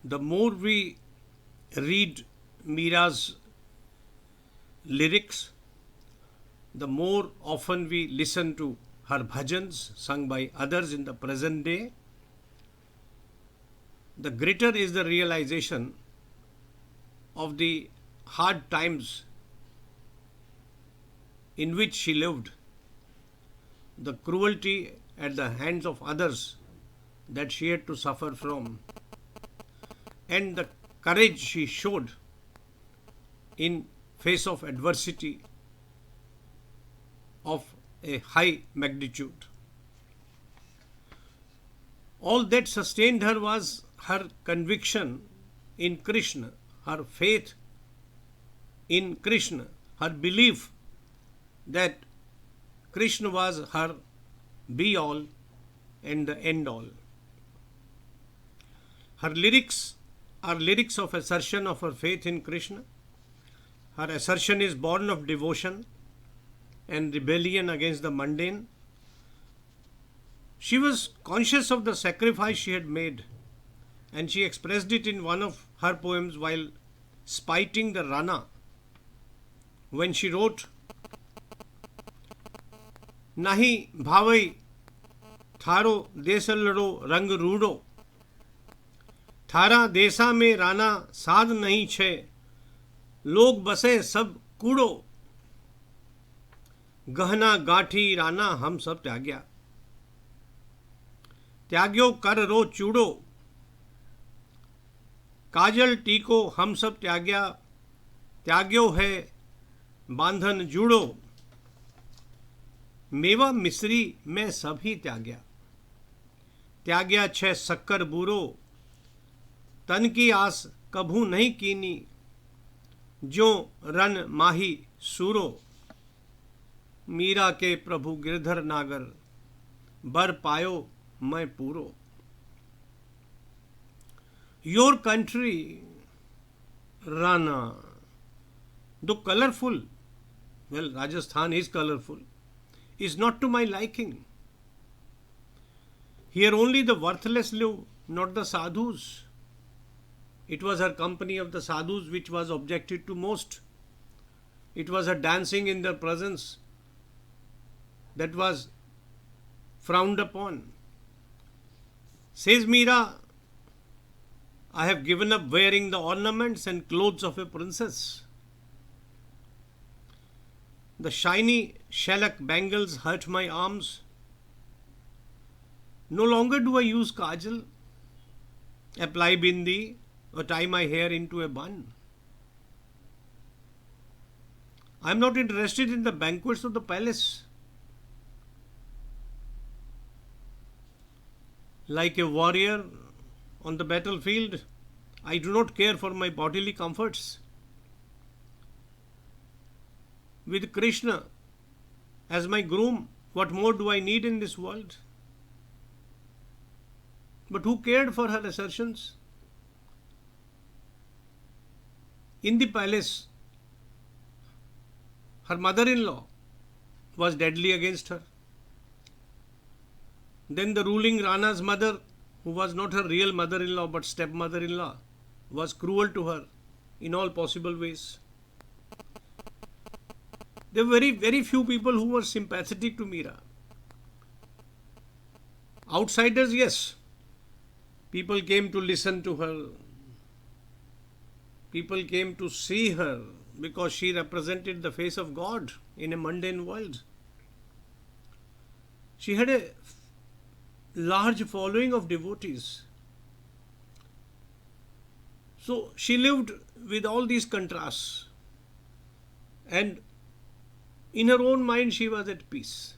the more we read Meera's lyrics, the more often we listen to her bhajans sung by others in the present day, the greater is the realization of the hard times in which she lived, the cruelty at the hands of others that she had to suffer from, and the courage she showed in face of adversity of a high magnitude. All that sustained her was her conviction in Krishna, her faith in Krishna, her belief that Krishna was her be-all and the end-all. Her lyrics are lyrics of assertion of her faith in Krishna. Her assertion is born of devotion and rebellion against the mundane. She was conscious of the sacrifice she had made, and she expressed it in one of her poems while spiting the Rana, when she wrote, "Nahi bhavai थारो देसलड़ो रंग रूडो, थारा देसा में राना साध नहीं छे, लोग बसे सब कूड़ो, गहना गाठी राना हम सब त्याग्या, त्याग्यो कर रो चूड़ो, काजल टीको हम सब त्याग्या, त्याग्यो है बांधन जूड़ो, मेवा मिश्री में सभी त्याग्या, त्याग्या छे शक्कर बूरो, तन की आस कभू नहीं कीनी, जो रन माही सूरो, मीरा के प्रभु गिरधर नागर, बर पायो मैं पूरो." Your country, Rana, though colorful, well, Rajasthan is colorful, is not to my liking. Here only the worthless live, not the sadhus. It was her company of the sadhus which was objected to most. It was her dancing in their presence that was frowned upon. Says Meera, "I have given up wearing the ornaments and clothes of a princess. The shiny shellac bangles hurt my arms. No longer do I use kajal, apply bindi, or tie my hair into a bun. I am not interested in the banquets of the palace. Like a warrior on the battlefield, I do not care for my bodily comforts. With Krishna as my groom, what more do I need in this world?" But who cared for her assertions? In the palace, her mother-in-law was deadly against her. Then the ruling Rana's mother, who was not her real mother-in-law but stepmother-in-law, was cruel to her in all possible ways. There were very, very few people who were sympathetic to Meera. Outsiders, yes. People came to listen to her. People came to see her because she represented the face of God in a mundane world. She had a large following of devotees. So she lived with all these contrasts, and in her own mind she was at peace.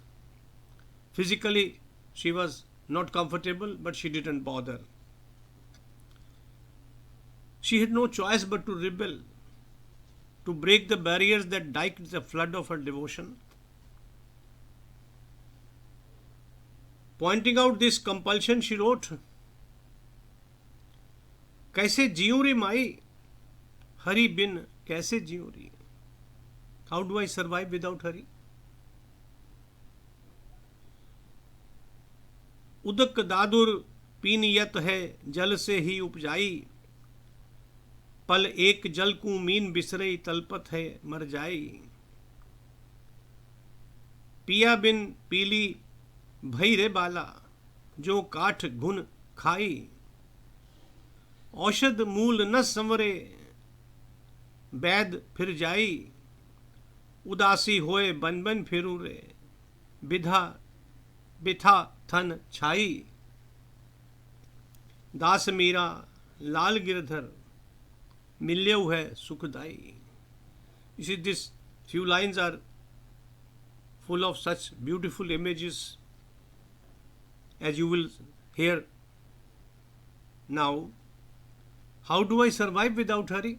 Physically she was not comfortable, but she didn't bother. She had no choice but to rebel, to break the barriers that diked the flood of her devotion. Pointing out this compulsion, she wrote, "कैसे जीऊं रे माई, हरि बिन कैसे जीऊं रे? How do I survive without Hari? उदक दादुर पीनियत है जल से ही उपजाई, पल एक जल को मीन बिसरई तलपत है मर जाई। पिया बिन पीली भई रे बाला जो काठ घुन खाई। औषध मूल न संवरे बैद फिर जाई। उदासी होए बन बन फिरू रे बिधा बिथा थन छाई। दास मीरा लाल गिरधर मिल्यऊ है सुखदाई। You see, these few lines are full of such beautiful images, as you will hear now. How do I survive without Hari?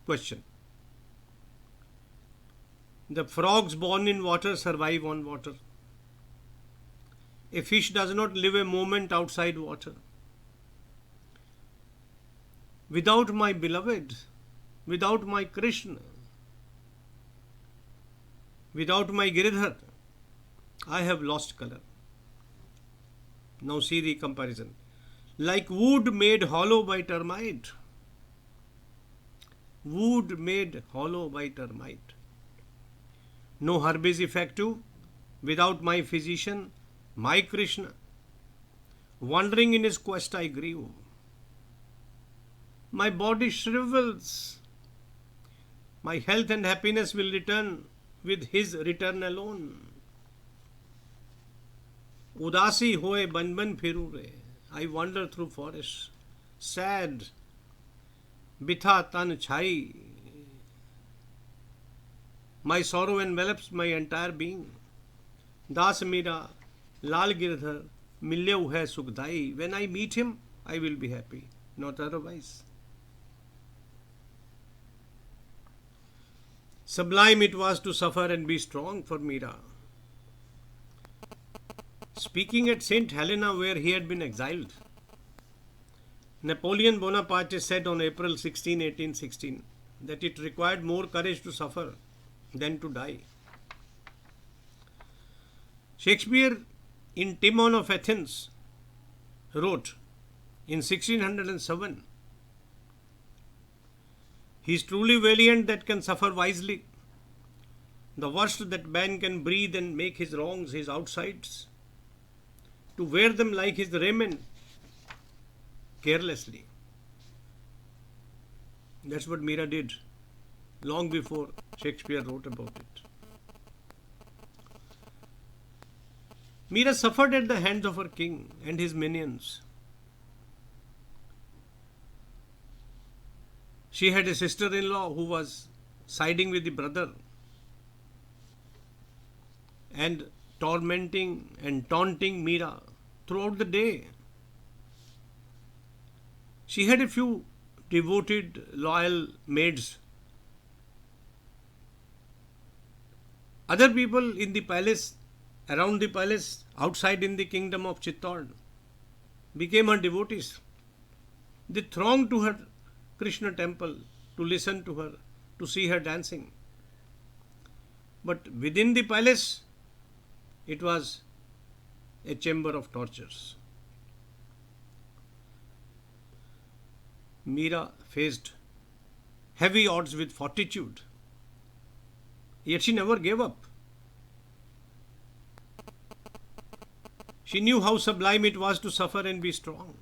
Question. The frogs born in water survive on water. A fish does not live a moment outside water. Without my beloved, without my Krishna, without my Giridhar, I have lost color. Now see the comparison. Like wood made hollow by termite. Wood made hollow by termite. No herb is effective without my physician, my Krishna. Wandering in his quest I grieve. My body shrivels. My health and happiness will return with his return alone. Udasi hoye ban ban firu re. I wander through forests, sad. Bitha tan chai. My sorrow envelops my entire being. Das Meera Lal Girdhar Milyau hai Sukhdai. When I meet him, I will be happy, not otherwise. Sublime it was to suffer and be strong for Meera. Speaking at St. Helena, where he had been exiled, Napoleon Bonaparte said on April 16, 1816, that it required more courage to suffer than to die. Shakespeare, in Timon of Athens, wrote in 1607, he is truly valiant that can suffer wisely. The worst that man can breathe and make his wrongs his outsides, to wear them like his raiment carelessly. That's what Meera did long before Shakespeare wrote about it. Meera suffered at the hands of her king and his minions. She had a sister-in-law who was siding with the brother and tormenting and taunting Meera throughout the day. She had a few devoted, loyal maids. Other people in the palace, around the palace, outside in the kingdom of Chittor, became her devotees. They thronged to her Krishna temple to listen to her, to see her dancing. But within the palace, it was a chamber of tortures. Meera faced heavy odds with fortitude, yet she never gave up. She knew how sublime it was to suffer and be strong.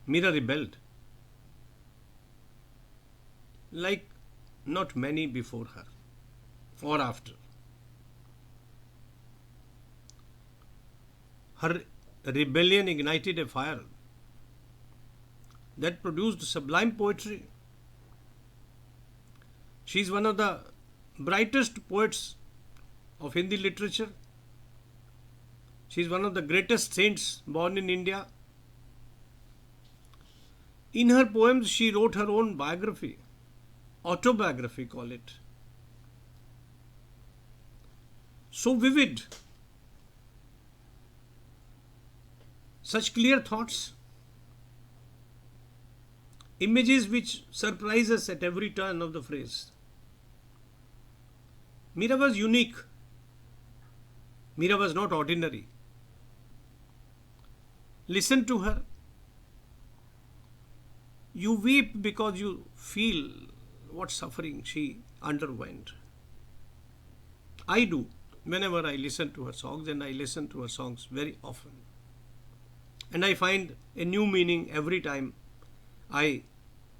Meera rebelled, like not many before her or after. Her rebellion ignited a fire that produced sublime poetry. She is one of the brightest poets of Hindi literature. She is one of the greatest saints born in India. In her poems, she wrote her own biography, autobiography, call it. So vivid, such clear thoughts, images which surprise us at every turn of the phrase. Meera was unique. Meera was not ordinary. Listen to her. You weep because you feel what suffering she underwent. I do whenever I listen to her songs, and I listen to her songs very often. And I find a new meaning every time I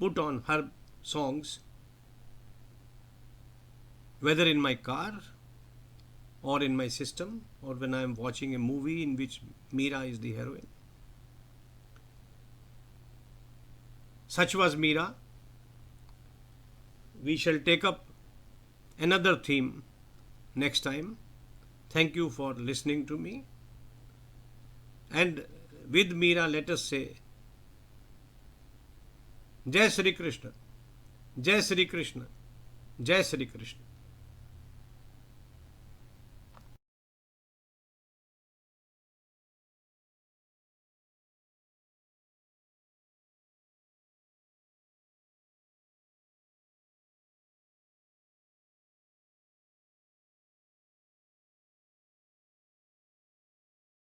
put on her songs, whether in my car or in my system, or when I am watching a movie in which Meera is the heroine. Such was Meera. We shall take up another theme next time. Thank you for listening to me. And with Meera, let us say, Jai Sri Krishna, Jai Sri Krishna, Jai Sri Krishna.